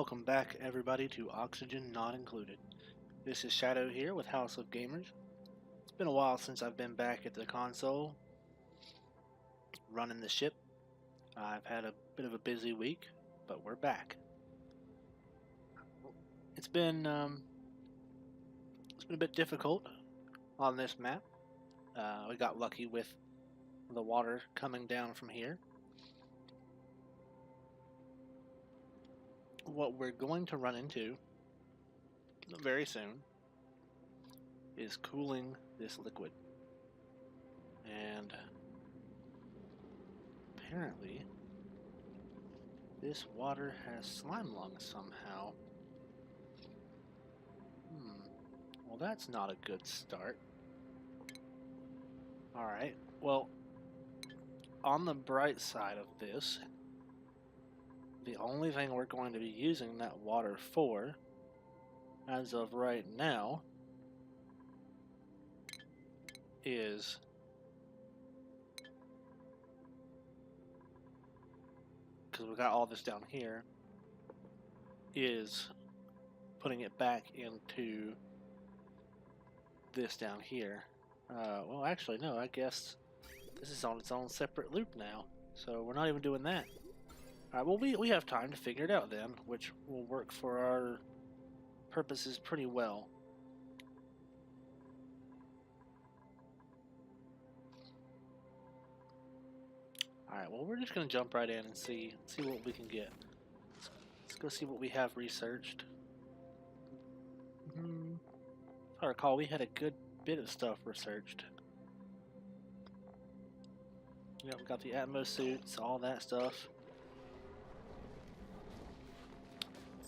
Welcome back, everybody, to Oxygen Not Included. This is Shadow here with House of Gamers. It's been a while since I've been back at the console, running the ship. I've had a bit of a busy week, but we're back. It's been a bit difficult on this map. We got lucky with the water coming down from here. What we're going to run into very soon is cooling this liquid, and apparently this water has slime lungs somehow. Well, that's not a good start. Alright, well, on the bright side of this, the only thing we're going to be using that water for, as of right now, is because we got all this down here, is putting it back into this down here. Well, actually, no, I guess this is on its own separate loop now, so we're not even doing that. Alright, well, we have time to figure it out then, which will work for our purposes pretty well. Alright, well, we're just going to jump right in and see what we can get. Let's go see what we have researched. If I recall, we had a good bit of stuff researched. Yep, we got the Atmos suits, all that stuff.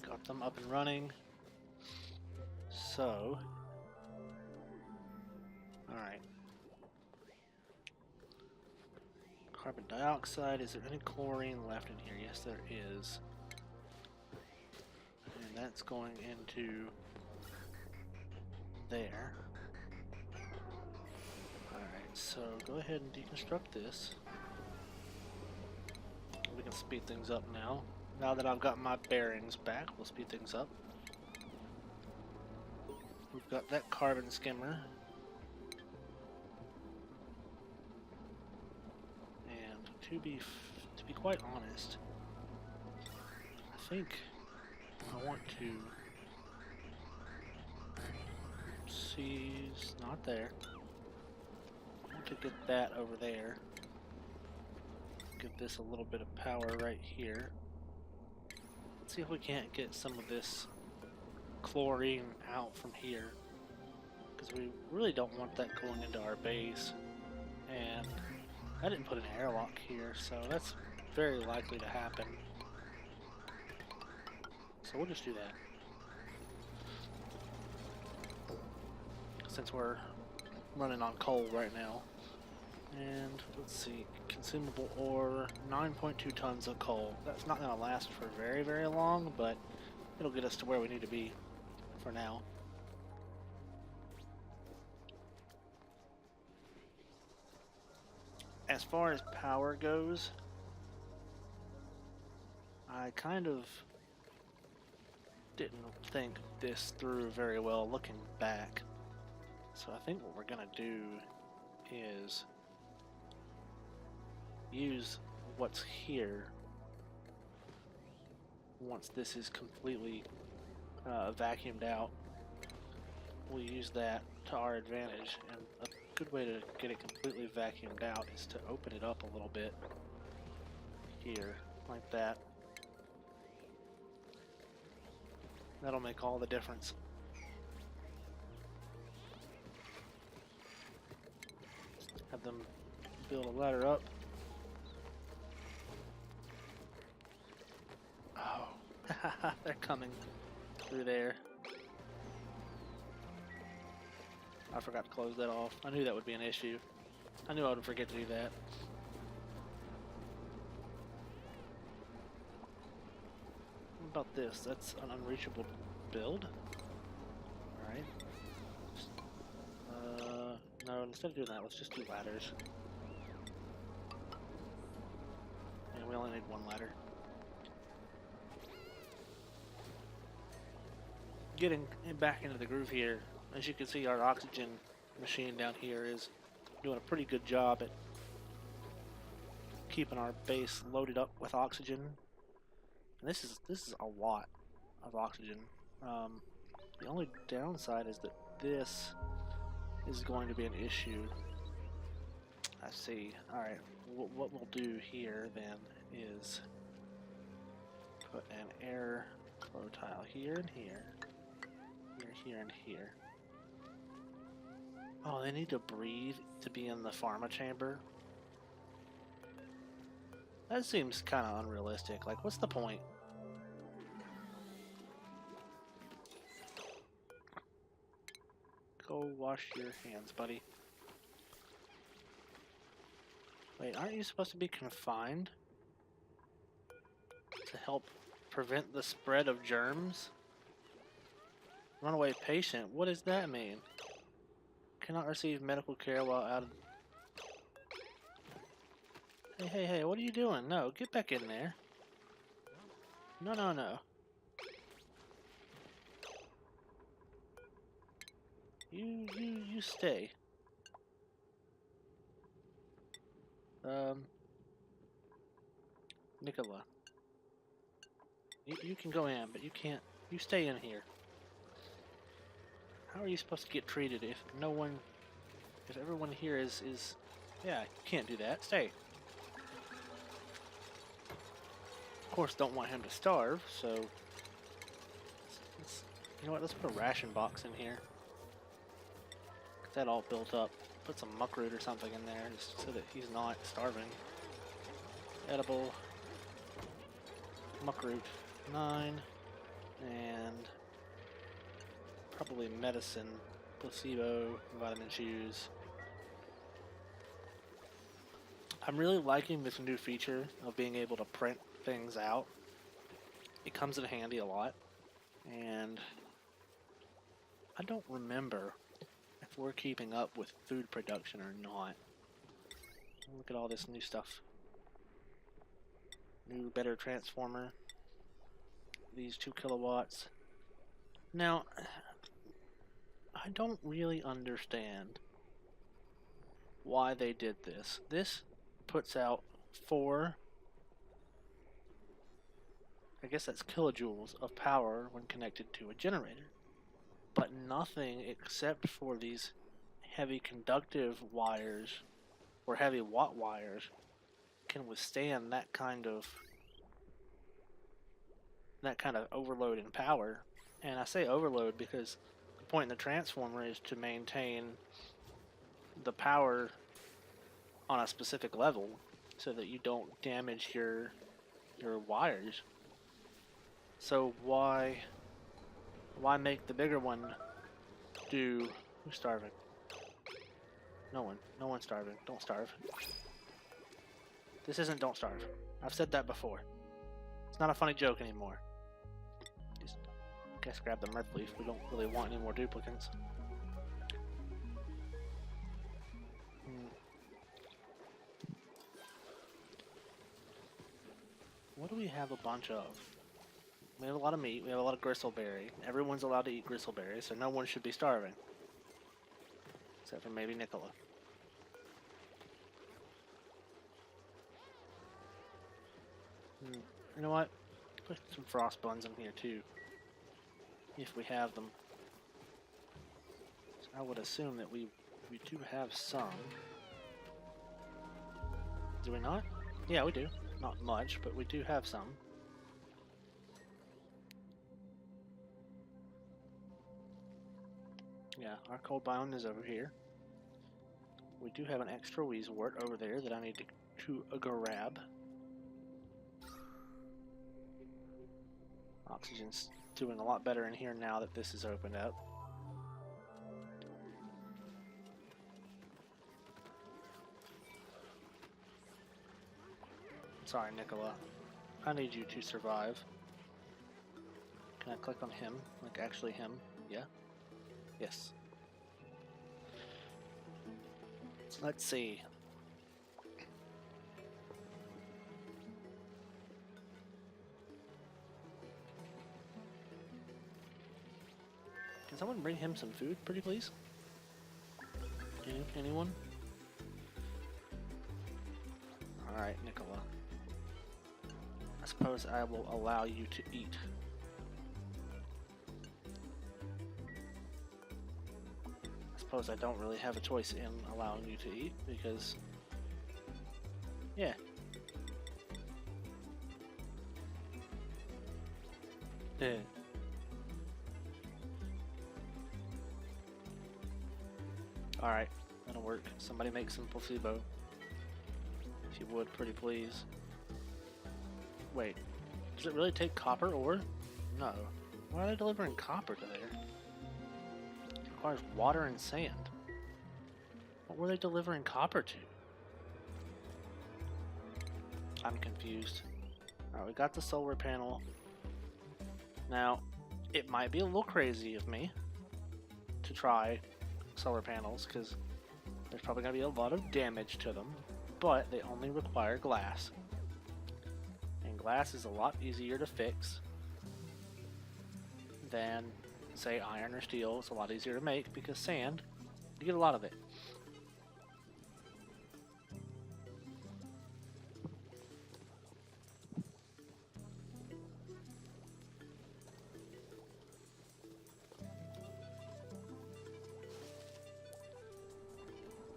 Got them up and running. So, alright. Carbon dioxide, is there any chlorine left in here? Yes, there is. And that's going into there. Alright, so go ahead and deconstruct this. We can speed things up now. Now that I've got my bearings back, we'll speed things up. We've got that carbon skimmer. And to be quite honest, I think I want to see, it's not there. I want to get that over there. Give this a little bit of power right here. Let's see if we can't get some of this chlorine out from here, because we really don't want that going into our base. And I didn't put an airlock here, so that's very likely to happen. So we'll just do that, since we're running on coal right now. And let's see, consumable ore, 9.2 tons of coal. That's not going to last for very, very long, but it'll get us to where we need to be for now. As far as power goes, I kind of didn't think this through very well looking back. So I think what we're going to do is use what's here once this is completely vacuumed out. We'll use that to our advantage, and a good way to get it completely vacuumed out is to open it up a little bit here, like that. That'll make all the difference. Have them build a ladder up. Oh, they're coming through there. I forgot to close that off. I knew that would be an issue. I knew I would forget to do that. What about this? That's an unreachable build. Alright. No, instead of doing that, let's just do ladders. And we only need one ladder. getting back into the groove here. As you can see, our oxygen machine down here is doing a pretty good job at keeping our base loaded up with oxygen. And this is a lot of oxygen. The only downside is that this is going to be an issue. I see. Alright, what we'll do here then is put an air flow tile here and here, here and here. Oh, they need to breathe to be in the pharma chamber? That seems kind of unrealistic. Like, what's the point? Go wash your hands, buddy. Wait, aren't you supposed to be confined to help prevent the spread of germs? Runaway patient, what does that mean? Cannot receive medical care while out of... Hey, what are you doing? No, get back in there. No. You stay. Nicola. You can go in, but you can't... You stay in here. How are you supposed to get treated if no one... If everyone here is... Yeah, you can't do that. Stay. Of course, don't want him to starve, so... You know what, let's put a ration box in here. Get that all built up. Put some muckroot or something in there, just so that he's not starving. Edible. Muckroot 9. And... probably medicine, placebo, vitamin chews. I'm really liking this new feature of being able to print things out. It comes in handy a lot, and I don't remember if we're keeping up with food production or not. Look at all this new stuff. New, better transformer. These 2 kilowatts. Now, I don't really understand why they did this. This puts out 4, I guess that's kilojoules of power when connected to a generator. But nothing except for these heavy conductive wires or heavy watt wires can withstand that kind of overload in power. And I say overload because the point in the transformer is to maintain the power on a specific level so that you don't damage your wires. So why make the bigger one do... Who's starving? No one's starving. Don't starve. This isn't Don't Starve. I've said that before. It's not a funny joke anymore. Just, I guess grab the mirth leaf. We don't really want any more duplicants. What do we have a bunch of? We have a lot of meat. We have a lot of gristleberry. Everyone's allowed to eat gristleberry, so no one should be starving. Except for maybe Nicola. You know what? Put some frost buns in here too. If we have them. So I would assume that we do have some. Do we not? Yeah, we do. Not much, but we do have some. Yeah, our cold biome is over here. We do have an extra Wheezewort over there that I need to grab. Oxygen's doing a lot better in here now that this is opened up. Sorry, Nicola. I need you to survive. Can I click on him? Like, actually him? Yeah? Yes. So let's see. Can someone bring him some food, pretty please? Anyone? Alright, Nicola. I suppose I will allow you to eat. I suppose I don't really have a choice in allowing you to eat, because... yeah. Alright, that'll work. Somebody make some placebo. If you would, pretty please. Wait, does it really take copper ore? No. Why are they delivering copper to there? It requires water and sand. What were they delivering copper to? I'm confused. Alright, we got the solar panel. Now, it might be a little crazy of me to try solar panels, because there's probably going to be a lot of damage to them, but they only require glass. And glass is a lot easier to fix than, say, iron or steel. It's a lot easier to make because sand, you get a lot of it.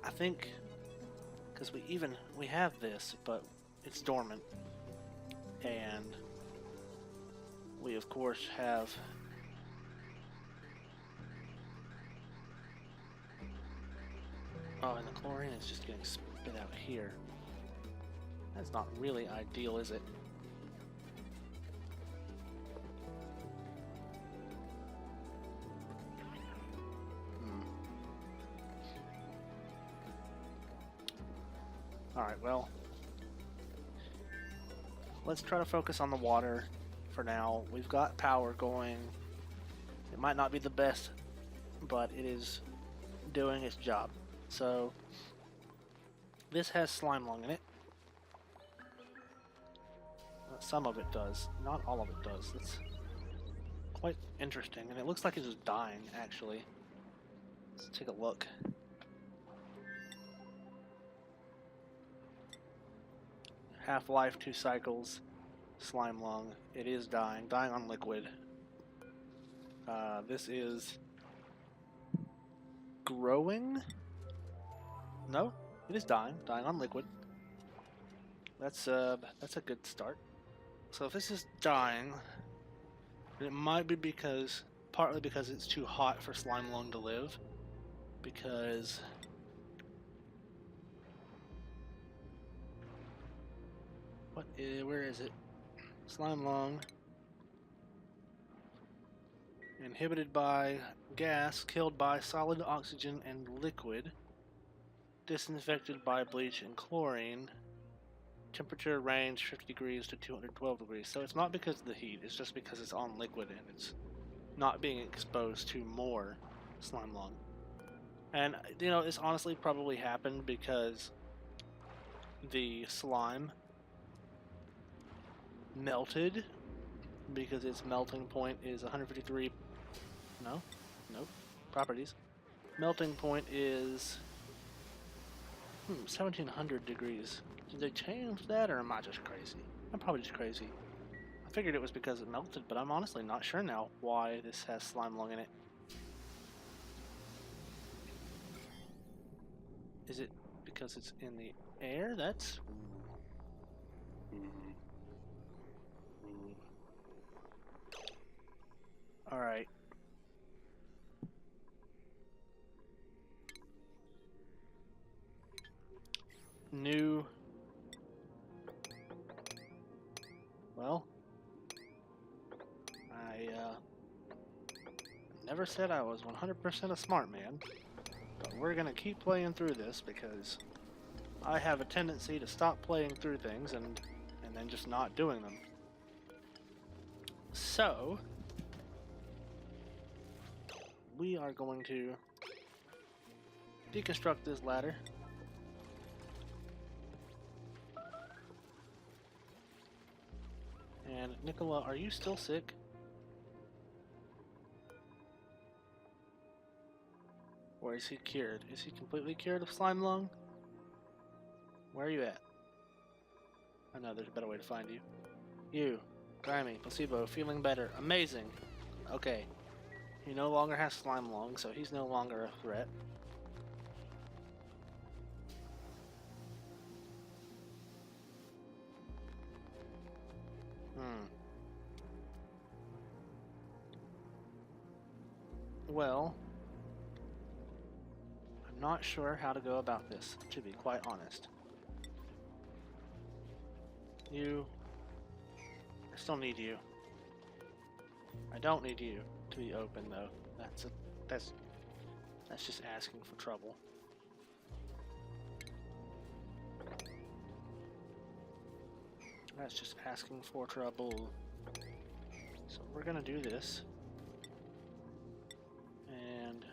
I think, because we have this, but it's dormant, and we of course have and the chlorine is just getting spit out here. That's not really ideal, is it? Alright, well, let's try to focus on the water for now. We've got power going. It might not be the best, but it is doing its job. So, this has slime lung in it. Some of it does. Not all of it does. It's quite interesting, and it looks like it's just dying, actually. Let's take a look. Half-life, 2 cycles, slime lung. It is dying on liquid. This is growing? No, it is dying on liquid. That's a good start. So if this is dying, it might be partly because it's too hot for slime lung to live, because where is it? Slime lung. Inhibited by gas, killed by solid oxygen and liquid. Disinfected by bleach and chlorine. Temperature range 50 degrees to 212 degrees. So it's not because of the heat, it's just because it's on liquid and it's not being exposed to more slime lung. And, you know, this honestly probably happened because the slime melted, because its melting point is 153. Nope. Properties. Melting point is 1700 degrees. Did they change that, or am I just crazy? I'm probably just crazy. I figured it was because it melted, but I'm honestly not sure now why this has slime lung in it. Is it because it's in the air? That's... Alright. New... Well... I, never said I was 100% a smart man, but we're gonna keep playing through this because I have a tendency to stop playing through things and then just not doing them. So... we are going to deconstruct this ladder. And Nicola, are you still sick? Or is he cured? Is he completely cured of slime lung? Where are you at? I know there's a better way to find you. You, Grimy, Placebo, feeling better. Amazing. Okay. He no longer has slime lung, so he's no longer a threat. Well, I'm not sure how to go about this, to be quite honest. You... I still need you. I don't need you to be open, though. That's just asking for trouble. That's just asking for trouble. So we're gonna do this. And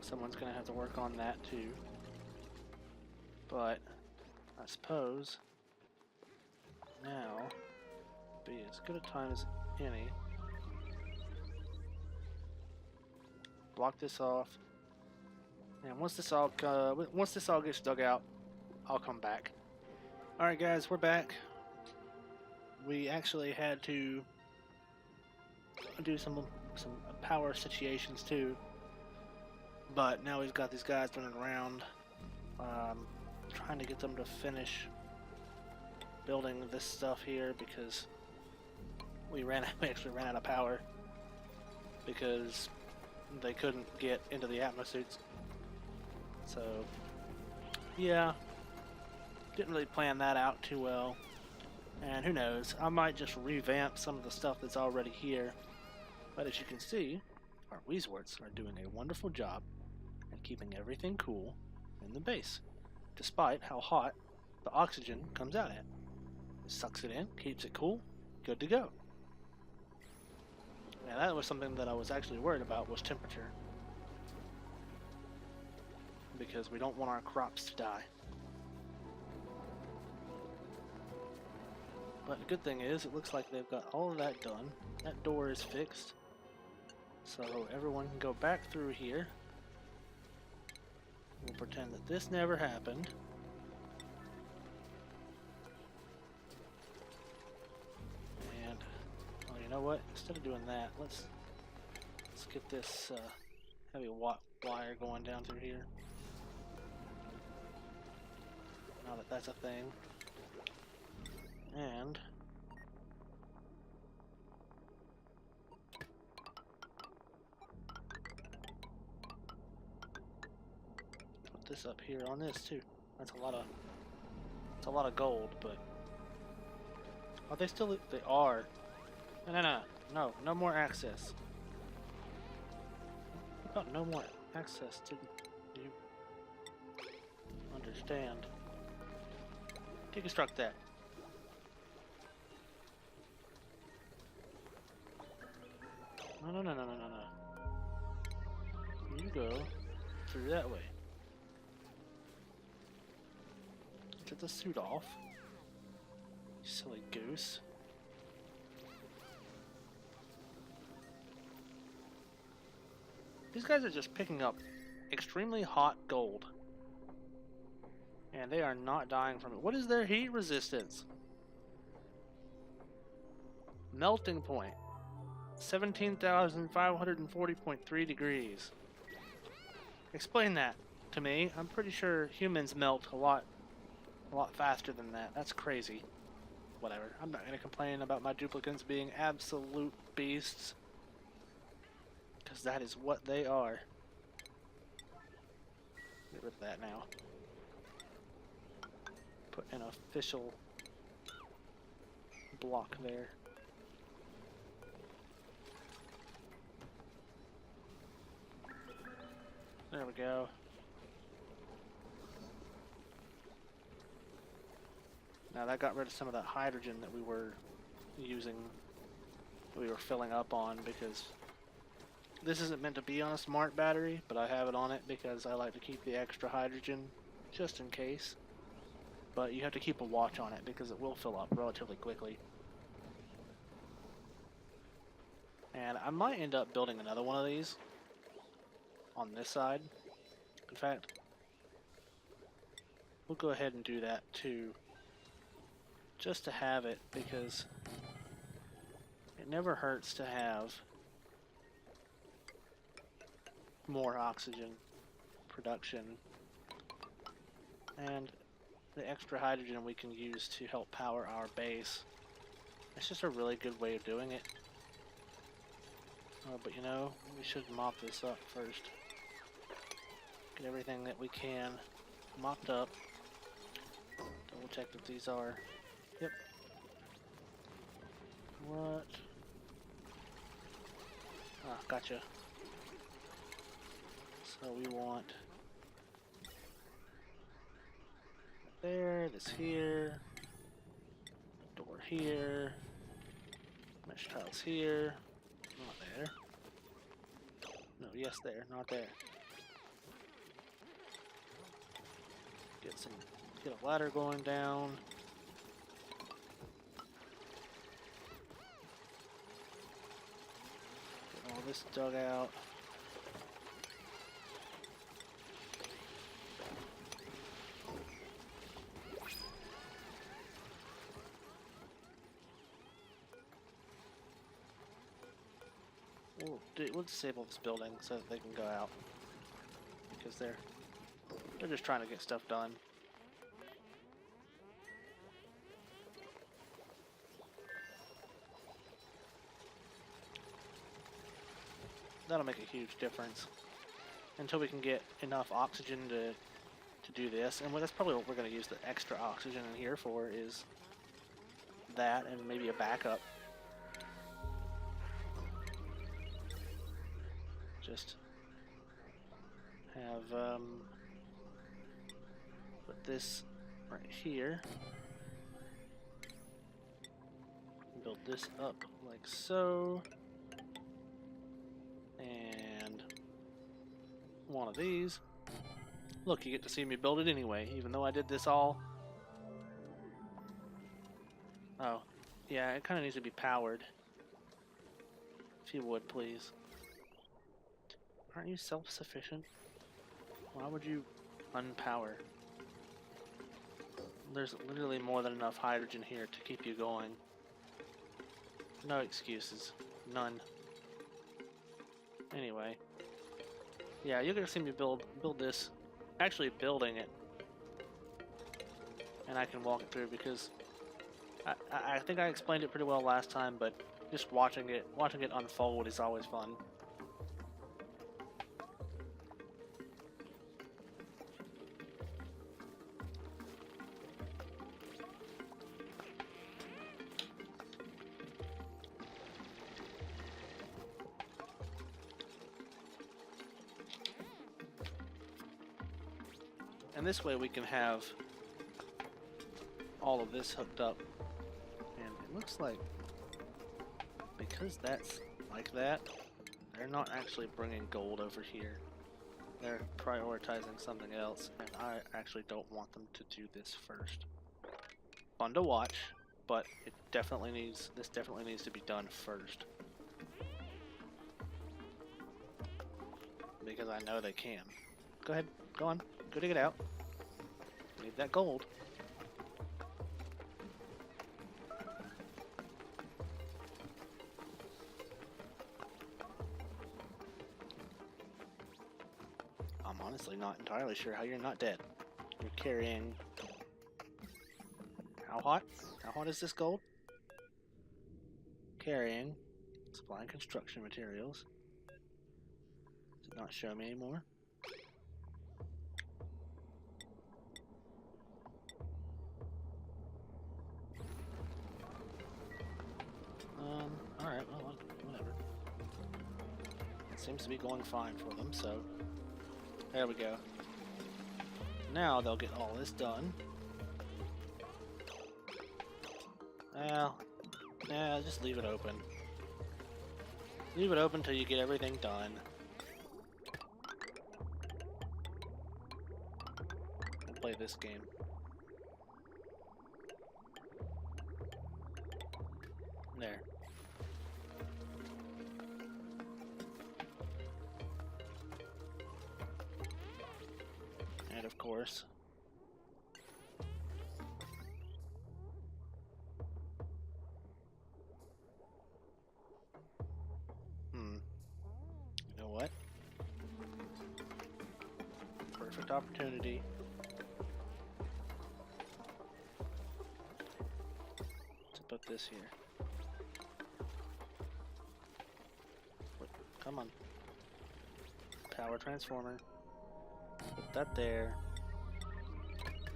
someone's gonna have to work on that too. But I suppose now would be as good a time as any. Block this off, and once this all gets dug out, I'll come back. All right, guys, we're back. We actually had to do some power situations too, but now we've got these guys running around, trying to get them to finish building this stuff here because we actually ran out of power because they couldn't get into the atmosuits. So yeah, didn't really plan that out too well, and who knows, I might just revamp some of the stuff that's already here. But as you can see, our Wheezeworts are doing a wonderful job at keeping everything cool in the base, despite how hot the oxygen comes out at. It sucks it in, keeps it cool, good to go. Now that was something that I was actually worried about, was temperature, because we don't want our crops to die. But the good thing is, it looks like they've got all of that done. That door is fixed, so everyone can go back through here. We'll pretend that this never happened. And, well, you know what? Instead of doing that, let's get this heavy wire going down through here. Now that that's a thing. And put this up here on this too. That's a lot of gold, but are they still? They are. No more access. What about no more access? Didn't you understand? Deconstruct that. No. You go through that way. Get the suit off. You silly goose. These guys are just picking up extremely hot gold. And they are not dying from it. What is their heat resistance? Melting point. 17,540.3 degrees. Explain that to me. I'm pretty sure humans melt a lot faster than that. That's crazy. Whatever. I'm not going to complain about my duplicants being absolute beasts, because that is what they are. Get rid of that now. Put an official block there. There we go. Now that got rid of some of that hydrogen that we were using, we were filling up on, because this isn't meant to be on a smart battery, but I have it on it because I like to keep the extra hydrogen just in case. but you have to keep a watch on it because it will fill up relatively quickly. And I might end up building another one of these on this side. In fact, we'll go ahead and do that too, just to have it, because it never hurts to have more oxygen production, and the extra hydrogen we can use to help power our base. It's just a really good way of doing it. But you know, we should mop this up first. Get everything that we can mopped up. Double check that these are. Yep. What? Ah, gotcha. So we want there, this here, door here, mesh tiles here, not there. No, yes there, not there. Get a ladder going down. Get all this dug out. We'll disable this building so that they can go out, because they're just trying to get stuff done. That'll make a huge difference until we can get enough oxygen to do this, and that's probably what we're going to use the extra oxygen in here for, is that and maybe a backup. Just have put this right here, build this up like so, and one of these. Look, you get to see me build it anyway, even though I did this all. Oh, yeah, it kind of needs to be powered. If you would, please. Aren't you self-sufficient? Why would you unpower? There's literally more than enough hydrogen here to keep you going. No excuses. None. Anyway. Yeah, you're gonna see me build this. Actually building it. And I can walk through because I think I explained it pretty well last time, but just watching it unfold is always fun. And this way we can have all of this hooked up. And it looks like, because that's like that, they're not actually bringing gold over here. They're prioritizing something else, and I actually don't want them to do this first. Fun to watch, but this definitely needs to be done first. Because I know they can. Go ahead, go on. Go dig it out. Need that gold. I'm honestly not entirely sure how you're not dead. You're carrying... How hot? How hot is this gold? Carrying... Supplying construction materials. Does it not show me anymore? Alright, well, whatever. It seems to be going fine for them, so... There we go. Now they'll get all this done. Well, yeah, just leave it open. Leave it open till you get everything done. We'll play this game. course. You know what? Perfect opportunity. To put this here. Come on. Power transformer. Put that there.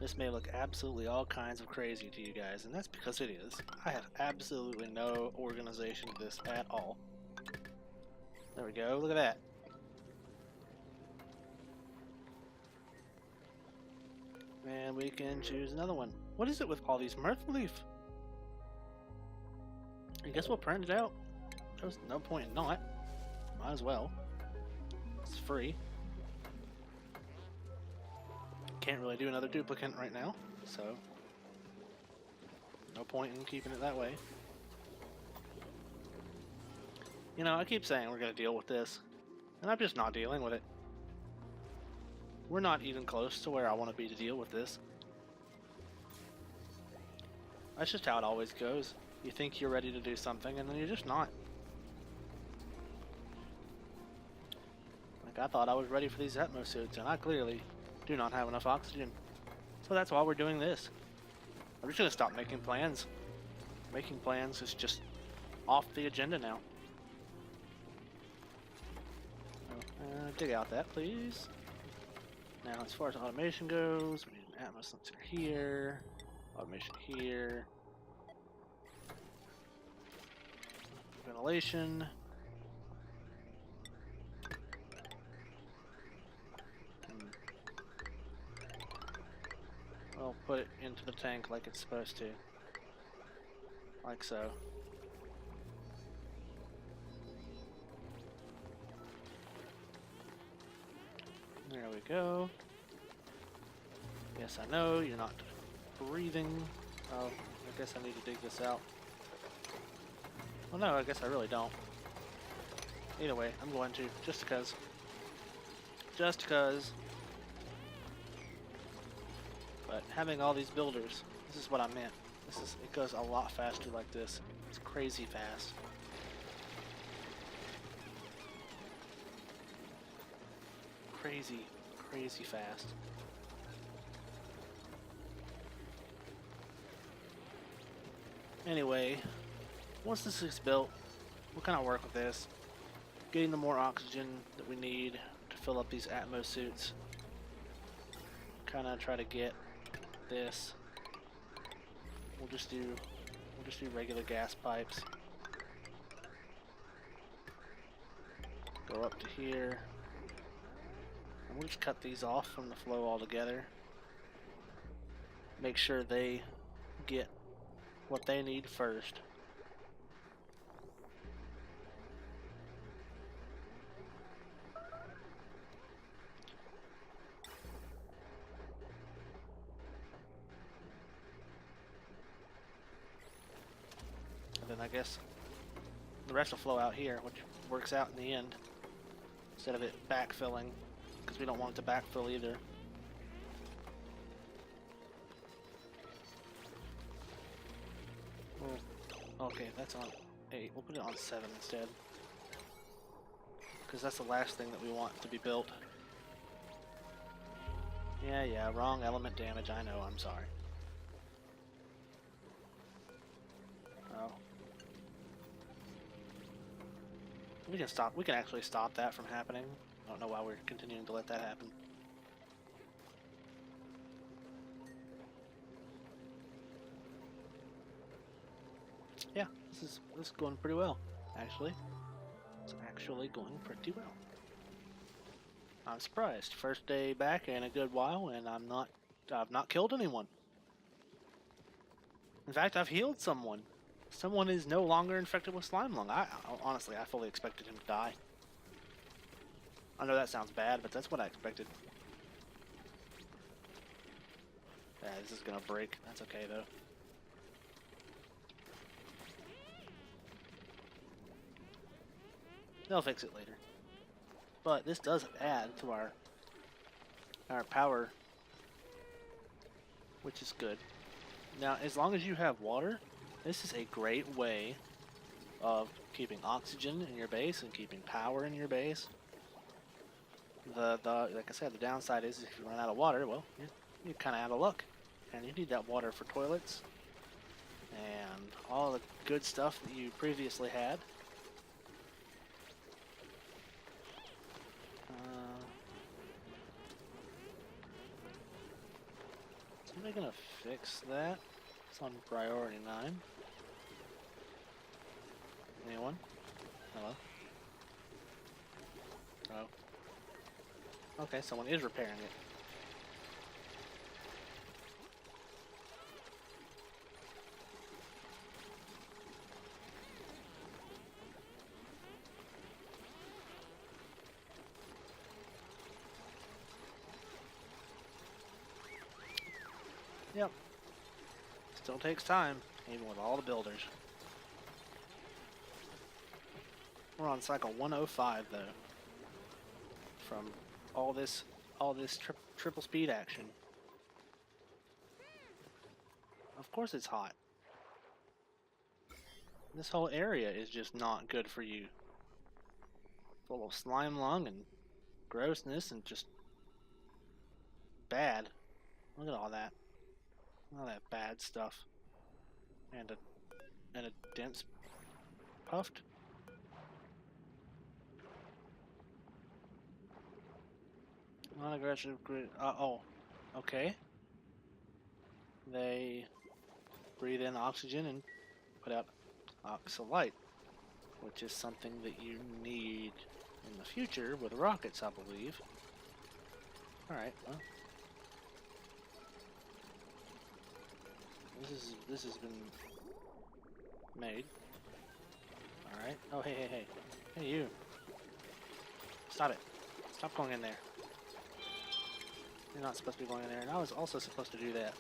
This may look absolutely all kinds of crazy to you guys, and that's because it is. I have absolutely no organization to this at all. There we go, look at that. And we can choose another one. What is it with all these Mirth Leaf? I guess we'll print it out. There's no point in not. Might as well. It's free. Can't really do another duplicate right now, so no point in keeping it that way. You know, I keep saying we're going to deal with this, and I'm just not dealing with it. We're not even close to where I want to be to deal with this. That's just how it always goes. You think you're ready to do something, and then you're just not. Like, I thought I was ready for these Atmos suits, and I clearly do not have enough oxygen. So that's why we're doing this. I'm just going to stop making plans. Making plans is just off the agenda now. Dig out that, please. Now, as far as automation goes, we need an Atmos sensor here. Automation here. Ventilation. I'll put it into the tank like it's supposed to. Like so. There we go. Yes, I know, you're not breathing. Oh, I guess I need to dig this out. Well, no, I guess I really don't. Either way, I'm going to, just because. Just because. But having all these builders, this is what I meant. It goes a lot faster like this. It's crazy fast. Crazy fast. Anyway, once this is built, we'll kind of work with this. Getting the more oxygen that we need to fill up these Atmos suits. Kind of try to get this. We'll just do regular gas pipes. Go up to here. And we'll just cut these off from the flow altogether. Make sure they get what they need first. And then I guess the rest will flow out here, which works out in the end, instead of it backfilling, because we don't want it to backfill either. Okay, that's on 8. We'll put it on 7 instead, because that's the last thing that we want to be built. Yeah, wrong element damage, I know, I'm sorry. Oh. We can actually stop that from happening. I don't know why we're continuing to let that happen. Yeah, this is going pretty well, actually. It's actually going pretty well. I'm surprised. First day back in a good while, and I've not killed anyone. In fact, I've healed someone. Someone is no longer infected with slime lung. Honestly, I fully expected him to die. I know that sounds bad, but that's what I expected. Yeah, this is gonna break. That's okay though. They'll fix it later. But this does add to our power which is good. Now, as long as you have water, this is a great way of keeping oxygen in your base and keeping power in your base. Like I said, the downside is if you run out of water, well, you're kind of out of luck, and you need that water for toilets and all the good stuff that you previously had. Somebody gonna fix that? It's on priority 9. Anyone? Hello? Oh. Okay, someone is repairing it. Yep. Still takes time, even with all the builders. We're on cycle 105 though. From all this triple speed action. Of course it's hot. This whole area is just not good for you. Full of slime lung and grossness and just bad. Look at all that. All that bad stuff. And a dense puffed. Non-aggressive grid. Oh, okay. They breathe in oxygen and put out oxalite, which is something that you need in the future with rockets, I believe. Alright, well. This has been made. Alright. Oh, hey. Hey, you. Stop it. Stop going in there. You're not supposed to be going in there, and I was also supposed to do that.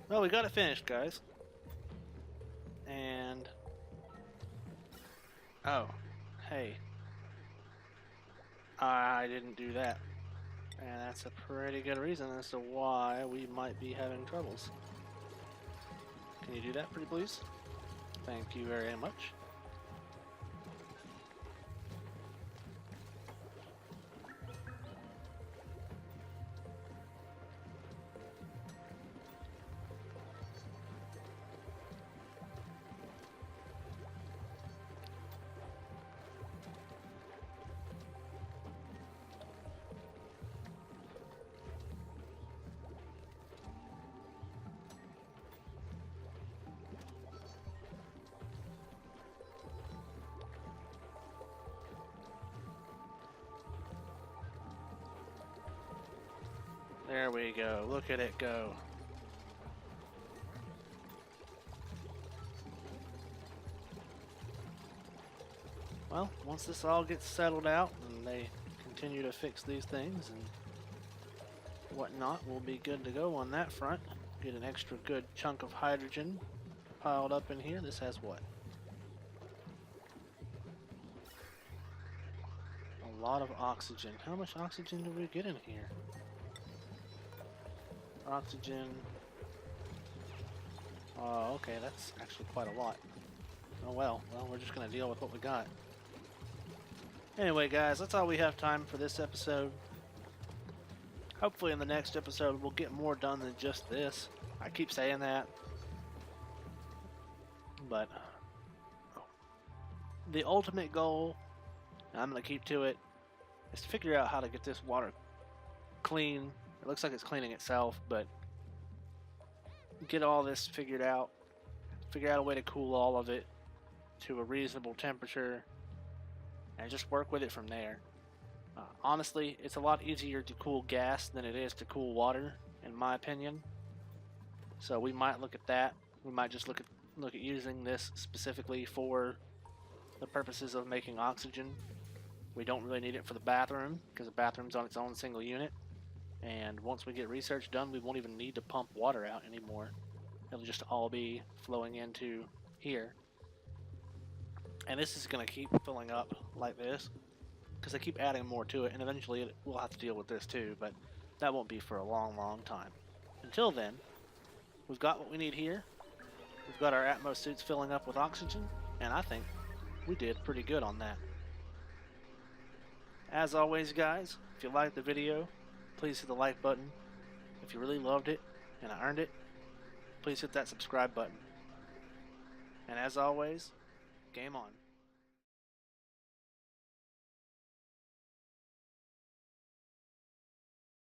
Well, we got it finished, guys. And... oh, hey. I didn't do that. And that's a pretty good reason as to why we might be having troubles. Can you do that, pretty please? Thank you very much. There we go. Look at it go. Well, once this all gets settled out and they continue to fix these things and whatnot, we'll be good to go on that front. Get an extra good chunk of hydrogen piled up in here. This has what? A lot of oxygen. How much oxygen do we get in here? Oxygen. Oh, okay, that's actually quite a lot. Oh well, we're just gonna deal with what we got. Anyway, guys, that's all we have time for this episode. Hopefully in the next episode we'll get more done than just this. I keep saying that. But the ultimate goal, and I'm gonna keep to it, is to figure out how to get this water clean. It looks like it's cleaning itself, but get all this figured out. Figure out a way to cool all of it to a reasonable temperature. and just work with it from there. Honestly, it's a lot easier to cool gas than it is to cool water, in my opinion. So we might look at that. We might just look at using this specifically for the purposes of making oxygen. We don't really need it for the bathroom because the bathroom's on its own single unit. And once we get research done, we won't even need to pump water out anymore. It'll just all be flowing into here. And this is going to keep filling up like this because they keep adding more to it, and eventually we'll have to deal with this too, but that won't be for a long, long time. Until then, we've got what we need here. We've got our Atmos suits filling up with oxygen, and I think we did pretty good on that. As always, guys, if you liked the video, please hit the like button. If you really loved it and I earned it, please hit that subscribe button. And as always, game on.